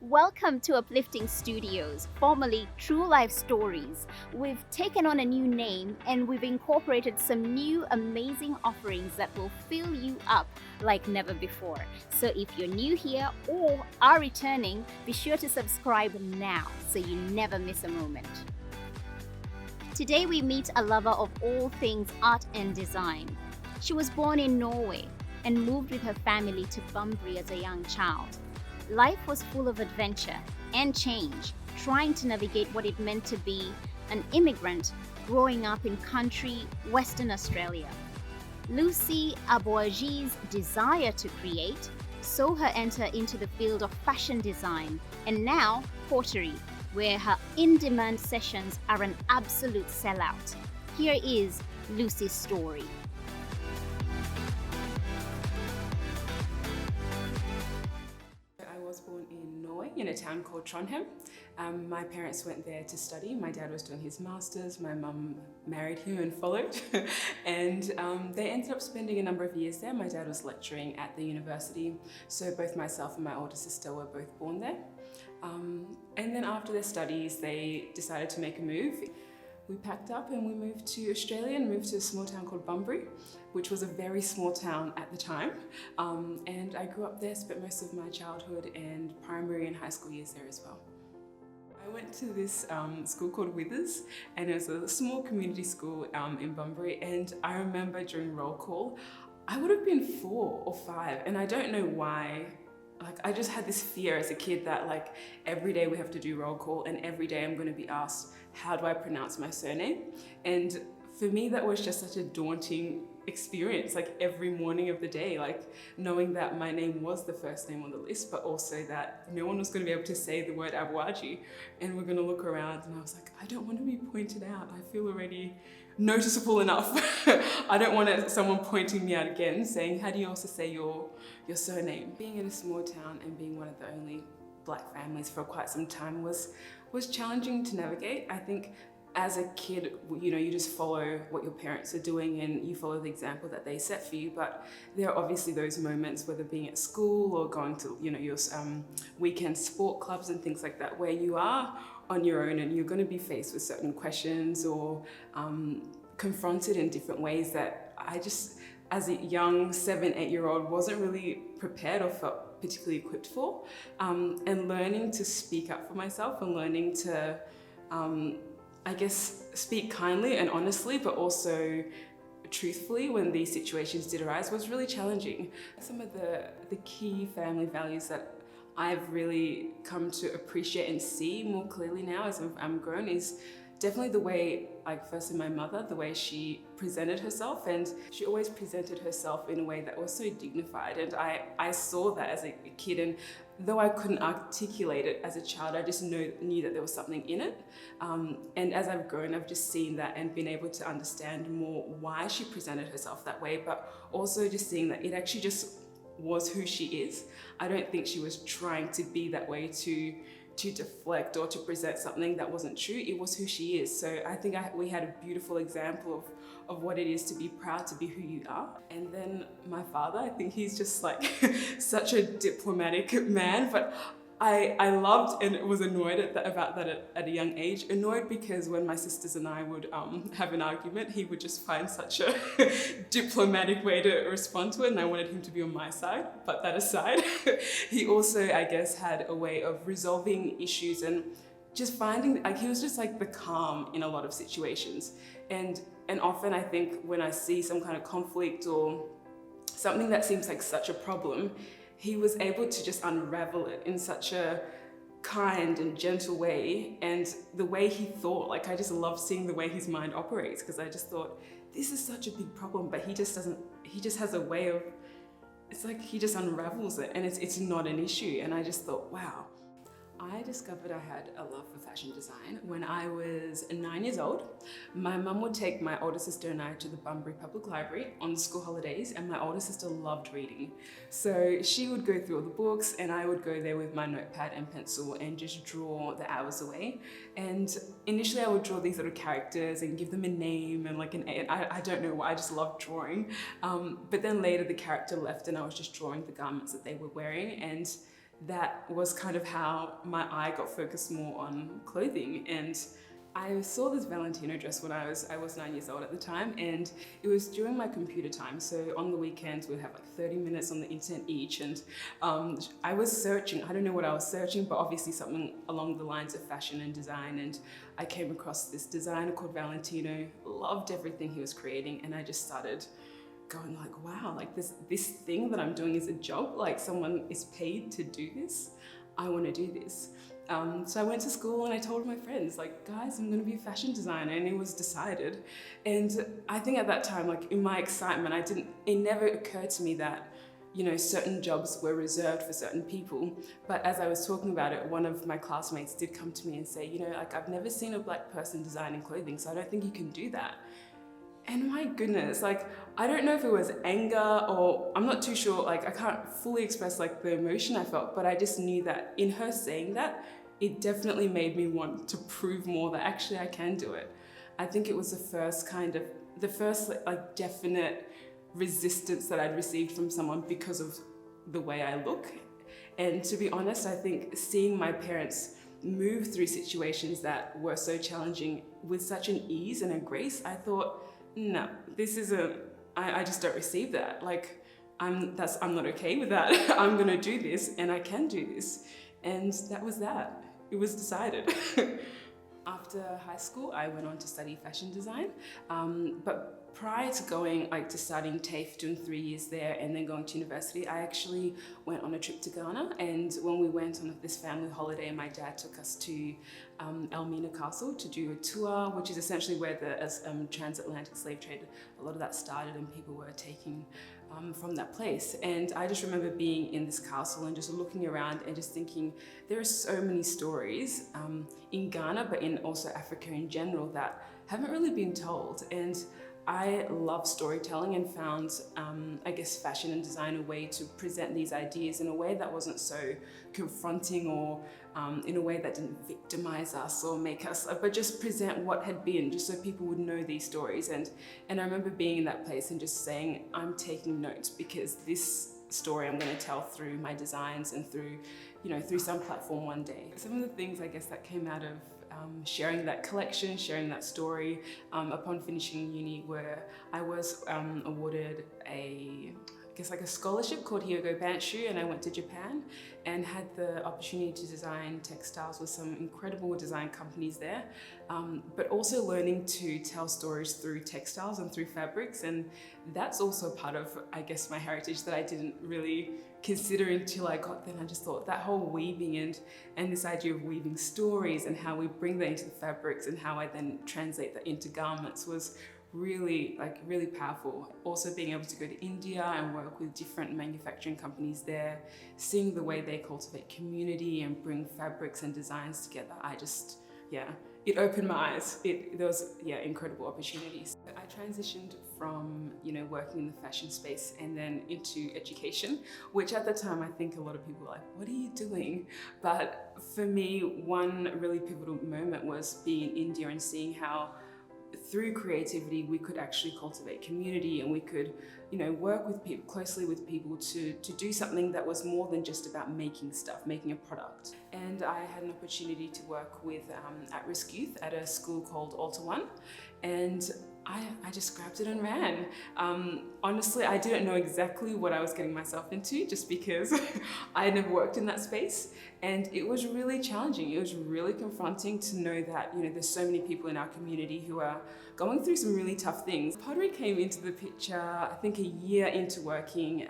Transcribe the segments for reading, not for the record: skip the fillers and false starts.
Welcome to Uplifting Studios, formerly True Life Stories. We've taken on a new name and we've incorporated some new amazing offerings that will fill you up like never before. So if you're new here or are returning, be sure to subscribe now so you never miss a moment. Today we meet a lover of all things art and design. She was born in Norway and moved with her family to Bunbury as a young child. Life was full of adventure and change, trying to navigate what it meant to be an immigrant growing up in country Western Australia. Lucy Aboagye's desire to create saw her enter into the field of fashion design and now pottery, where her in-demand sessions are an absolute sellout. Here is Lucy's story. I was born in Norway, in a town called Trondheim. My parents went there to study. My dad was doing his master's, my mum married him and followed. and they ended up spending a number of years there. My dad was lecturing at the university, so both myself and my older sister were both born there. And then after their studies, they decided to make a move. We packed up and we moved to Australia and moved to a small town called Bunbury, which was a very small town at the time. And I grew up there, spent most of my childhood and primary and high school years there as well. I went to this school called Withers, and it was a small community school in Bunbury. And I remember during roll call, I would have been 4 or 5, and I don't know why. I just had this fear as a kid that every day we have to do roll call and every day I'm going to be asked, how do I pronounce my surname? And for me, that was just such a daunting experience, every morning of the day, knowing that my name was the first name on the list, but also that no one was going to be able to say the word Aboagye. And we're going to look around and I was like, I don't want to be pointed out. I feel already noticeable enough. I don't want someone pointing me out again, saying, how do you also say your surname? Being in a small town and being one of the only Black families for quite some time was challenging to navigate. I think as a kid, you just follow what your parents are doing and you follow the example that they set for you. But there are obviously those moments, whether being at school or going to your weekend sport clubs and things like that, where you are on your own and you're going to be faced with certain questions or confronted in different ways that I just, as a young 7, 8-year-old, wasn't really prepared or felt particularly equipped for. And learning to speak up for myself and learning to speak kindly and honestly, but also truthfully when these situations did arise was really challenging. Some of the key family values that I've really come to appreciate and see more clearly now as I'm grown is definitely the way, firstly my mother, the way she presented herself, and she always presented herself in a way that was so dignified, and I saw that as a kid, and though I couldn't articulate it as a child, I just knew that there was something in it. And as I've grown, I've just seen that and been able to understand more why she presented herself that way, but also just seeing that it actually just was who she is. I don't think she was trying to be that way to deflect or to present something that wasn't true. It was who she is. So I think we had a beautiful example of what it is to be proud to be who you are. And then my father, I think he's just such a diplomatic man, but I loved and was annoyed about that at a young age. Annoyed because when my sisters and I would have an argument, he would just find such a diplomatic way to respond to it, and I wanted him to be on my side. But that aside, he also, I guess, had a way of resolving issues and just finding, he was just the calm in a lot of situations. And often I think when I see some kind of conflict or something that seems like such a problem, he was able to just unravel it in such a kind and gentle way, and the way he thought, I just love seeing the way his mind operates, because I just thought, this is such a big problem, but he just has a way of, it's he just unravels it, and it's not an issue. And I just thought, wow. I discovered I had a love for fashion design when I was 9 years old. My mum would take my older sister and I to the Bunbury Public Library on school holidays, and my older sister loved reading. So she would go through all the books and I would go there with my notepad and pencil and just draw the hours away. And initially I would draw these little characters and give them a name and I don't know why, I just loved drawing. But then later the character left and I was just drawing the garments that they were wearing, and that was kind of how my eye got focused more on clothing. And I saw this Valentino dress when I was 9 years old at the time, and it was during my computer time. So on the weekends we'd have like 30 minutes on the internet each, and I was searching. I don't know what I was searching, but obviously something along the lines of fashion and design. And I came across this designer called Valentino. Loved everything he was creating, and I just started going like, wow, like this thing that I'm doing is a job. Like someone is paid to do this. I want to do this. So I went to school and I told my friends, like, guys, I'm going to be a fashion designer, and it was decided. And I think at that time, like in my excitement, it never occurred to me that, you know, certain jobs were reserved for certain people. But as I was talking about it, one of my classmates did come to me and say, you know, like, I've never seen a Black person designing clothing, so I don't think you can do that. And my goodness, like, I don't know if it was anger or I'm not too sure, like, I can't fully express like the emotion I felt, but I just knew that in her saying that, it definitely made me want to prove more that actually I can do it. I think it was the first like definite resistance that I'd received from someone because of the way I look. And to be honest, I think seeing my parents move through situations that were so challenging with such an ease and a grace, I thought, no, this isn't, I just don't receive that. Like, I'm not okay with that. I'm gonna do this, and I can do this. And that was that. It was decided. After high school, I went on to study fashion design. But prior to going to studying TAFE, doing 3 years there, and then going to university, I actually went on a trip to Ghana. And when we went on this family holiday, my dad took us to Elmina Castle to do a tour, which is essentially where the transatlantic slave trade, a lot of that started, and people were taking from that place. And I just remember being in this castle and just looking around and just thinking, there are so many stories in Ghana, but in also Africa in general, that haven't really been told. And I love storytelling and found, I guess, fashion and design a way to present these ideas in a way that wasn't so confronting, or in a way that didn't victimize us or make us, but just present what had been, just so people would know these stories. And I remember being in that place and just saying, I'm taking notes, because this story I'm going to tell through my designs and through, you know, through some platform one day. Some of the things, I guess, that came out of sharing that collection, sharing that story upon finishing uni, where I was awarded like a scholarship called Hyogo Banshu, and I went to Japan and had the opportunity to design textiles with some incredible design companies there, but also learning to tell stories through textiles and through fabrics. And that's also part of, I guess, my heritage that I didn't really consider until I got there. And I just thought that whole weaving and this idea of weaving stories and how we bring that into the fabrics and how I then translate that into garments was really powerful. Also being able to go to India and work with different manufacturing companies there, seeing the way they cultivate community and bring fabrics and designs together, it opened my eyes. There was incredible opportunities. I transitioned from, you know, working in the fashion space and then into education, which at the time I think a lot of people were like, what are you doing? But for me, one really pivotal moment was being in India and seeing how through creativity we could actually cultivate community, and we could, you know, work with people, closely with people to do something that was more than just about making stuff, making a product. And I had an opportunity to work with at-risk youth at a school called Alta One, and I just grabbed it and ran. Honestly, I didn't know exactly what I was getting myself into, just because I had never worked in that space. And it was really challenging. It was really confronting to know that, you know, there's so many people in our community who are going through some really tough things. Pottery came into the picture, I think, a year into working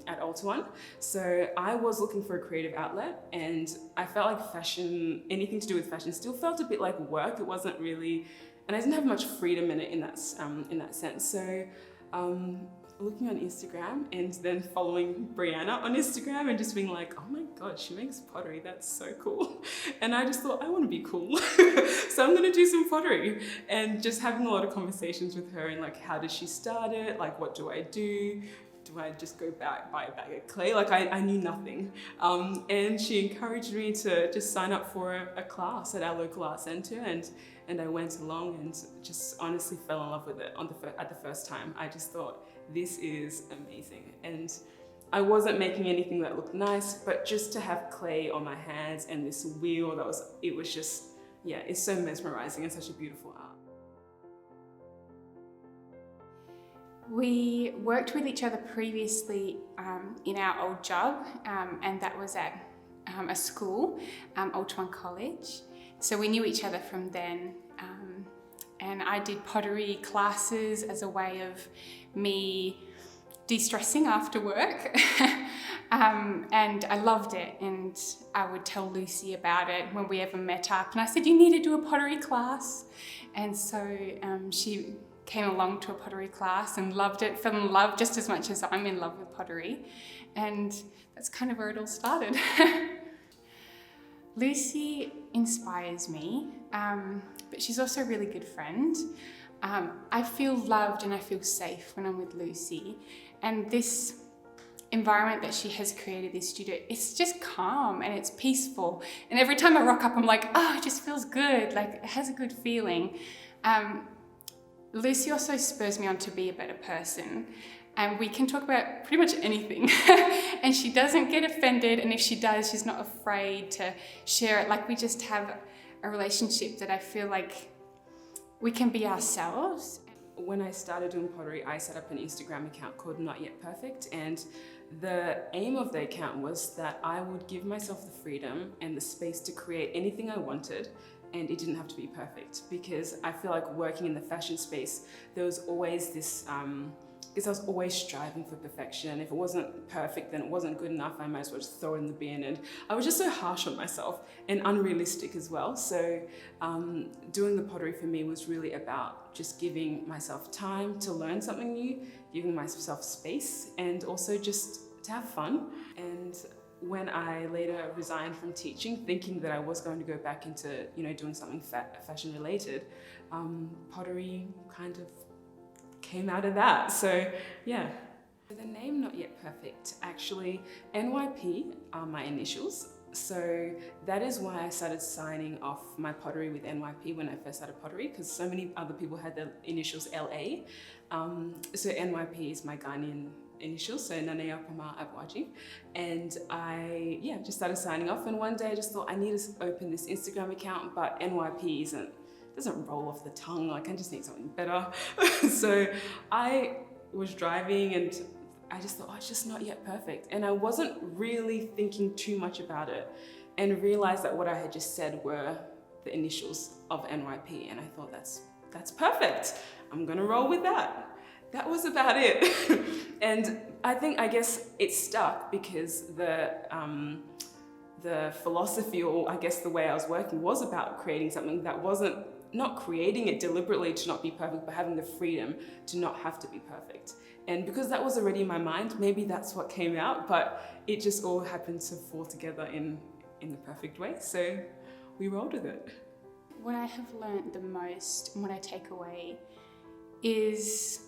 at Alta One. So I was looking for a creative outlet, and I felt like fashion, anything to do with fashion, still felt a bit like work. It wasn't really, and I didn't have much freedom in it in that sense. So looking on Instagram and then following Brianna on Instagram and just being like, oh my God, she makes pottery, that's so cool. And I just thought, I want to be cool. So I'm going to do some pottery, and just having a lot of conversations with her and like, how did she start it? Like, what do I do? Do I just go back, buy a bag of clay? Like, I knew nothing. And she encouraged me to just sign up for a class at our local art centre, and I went along and just honestly fell in love with it at the first time. I just thought, this is amazing. And I wasn't making anything that looked nice, but just to have clay on my hands and this wheel, it was just, yeah, it's so mesmerizing and such a beautiful art. We worked with each other previously in our old job, and that was at a school, Old Chuan College. So we knew each other from then, and I did pottery classes as a way of me de-stressing after work. And I loved it, and I would tell Lucy about it when we ever met up, and I said, you need to do a pottery class. And so she came along to a pottery class and loved it, fell in love just as much as I'm in love with pottery, and that's kind of where it all started. Lucy inspires me, but she's also a really good friend. I feel loved and I feel safe when I'm with Lucy, and this environment that she has created, this studio, it's just calm and it's peaceful, and every time I rock up I'm like, oh, it just feels good, like it has a good feeling. Lucy also spurs me on to be a better person, and we can talk about pretty much anything. And she doesn't get offended, and if she does, she's not afraid to share it. Like, we just have a relationship that I feel like we can be ourselves. When I started doing pottery, I set up an Instagram account called Not Yet Perfect, and the aim of the account was that I would give myself the freedom and the space to create anything I wanted, and it didn't have to be perfect, because I feel like working in the fashion space, there was always this, because I was always striving for perfection. If it wasn't perfect, then it wasn't good enough. I might as well just throw it in the bin. And I was just so harsh on myself and unrealistic as well. So doing the pottery for me was really about just giving myself time to learn something new, giving myself space, and also just to have fun. And when I later resigned from teaching, thinking that I was going to go back into, doing something fashion related, pottery kind of came out of that. So yeah. The name Not Yet Perfect, actually, NYP are my initials. So that is why I started signing off my pottery with NYP when I first started pottery, because so many other people had the initials LA. So NYP is my Ghanaian initials, so Nanea Pama Aboagye. And I just started signing off, and one day I just thought I need to open this Instagram account, but NYP doesn't roll off the tongue, like I just need something better. So I was driving and I just thought, oh, it's just not yet perfect. And I wasn't really thinking too much about it, and realized that what I had just said were the initials of NYP, and I thought that's perfect. I'm gonna roll with that. That was about it. And I guess it stuck because the philosophy, or I guess the way I was working, was about creating something that wasn't, not creating it deliberately to not be perfect, but having the freedom to not have to be perfect. And because that was already in my mind, maybe that's what came out, but it just all happened to fall together in the perfect way. So we rolled with it. What I have learned the most, and what I take away, is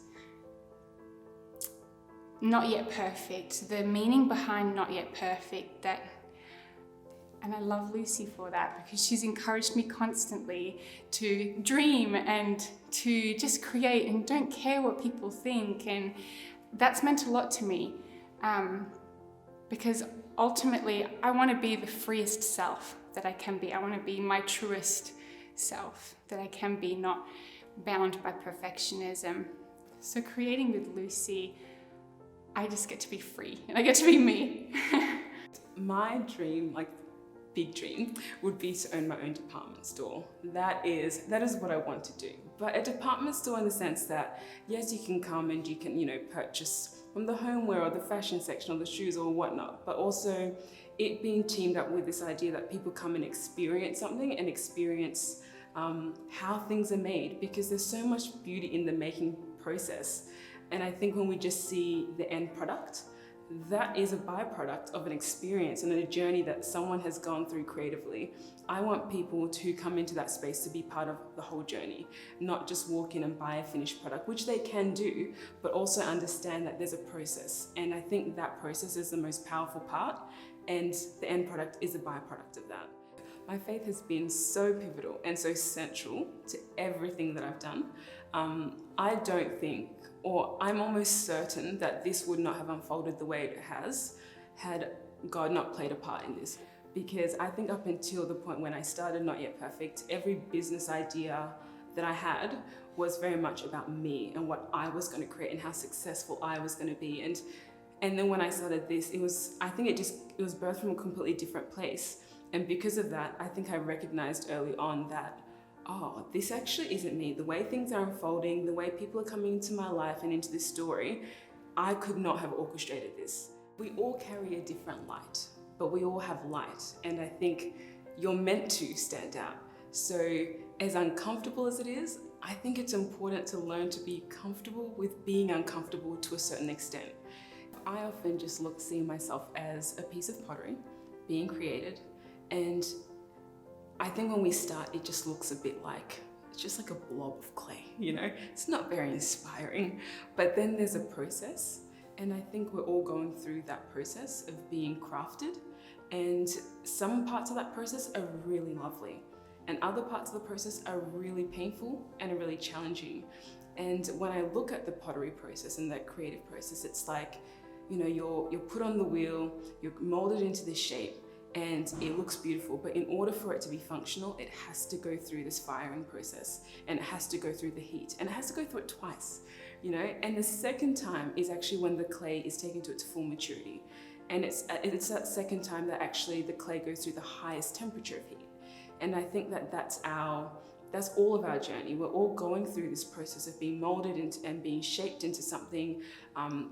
not yet perfect, the meaning behind not yet perfect, and I love Lucy for that, because she's encouraged me constantly to dream and to just create and don't care what people think, and that's meant a lot to me, because ultimately I want to be the freest self that I can be. I want to be my truest self that I can be, not bound by perfectionism. So creating with Lucy, I just get to be free and I get to be me. My dream, big dream, would be to own my own department store. That is what I want to do. But a department store in the sense that, yes, you can come and you can, purchase from the homeware or the fashion section or the shoes or whatnot, but also it being teamed up with this idea that people come and experience something and experience how things are made, because there's so much beauty in the making process. And I think when we just see the end product, that is a byproduct of an experience and a journey that someone has gone through creatively. I want people to come into that space to be part of the whole journey, not just walk in and buy a finished product, which they can do, but also understand that there's a process. And I think that process is the most powerful part, and the end product is a byproduct of that. My faith has been so pivotal and so central to everything that I've done. I don't think, or I'm almost certain that this would not have unfolded the way it has had God not played a part in this. Because I think up until the point when I started Not Yet Perfect, every business idea that I had was very much about me and what I was going to create and how successful I was going to be. And then when I started this, it was birthed from a completely different place. And because of that, I think I recognized early on that, oh, this actually isn't me. The way things are unfolding, the way people are coming into my life and into this story, I could not have orchestrated this. We all carry a different light, but we all have light. And I think you're meant to stand out. So as uncomfortable as it is, I think it's important to learn to be comfortable with being uncomfortable to a certain extent. I often just see myself as a piece of pottery being created, and I think when we start, it just looks a bit like, it's just like a blob of clay, you know? It's not very inspiring, but then there's a process, and I think we're all going through that process of being crafted, and some parts of that process are really lovely, and other parts of the process are really painful and are really challenging. And when I look at the pottery process and that creative process, it's like, you know, you're put on the wheel, you're molded into this shape, and it looks beautiful, but in order for it to be functional, it has to go through this firing process, and it has to go through the heat, and it has to go through it twice, you know? And the second time is actually when the clay is taken to its full maturity. And it's that second time that actually the clay goes through the highest temperature of heat. And I think that that's all of our journey. We're all going through this process of being molded into and being shaped into something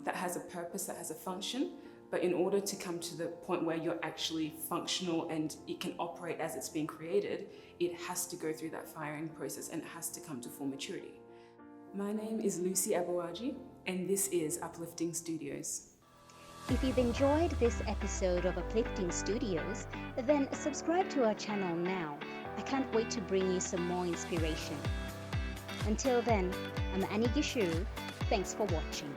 that has a purpose, that has a function. But in order to come to the point where you're actually functional and it can operate as it's being created, it has to go through that firing process and it has to come to full maturity. My name is Lucy Aboagye, and this is Uplifting Studios. If you've enjoyed this episode of Uplifting Studios, then subscribe to our channel now. I can't wait to bring you some more inspiration. Until then, I'm Annie Gishuru. Thanks for watching.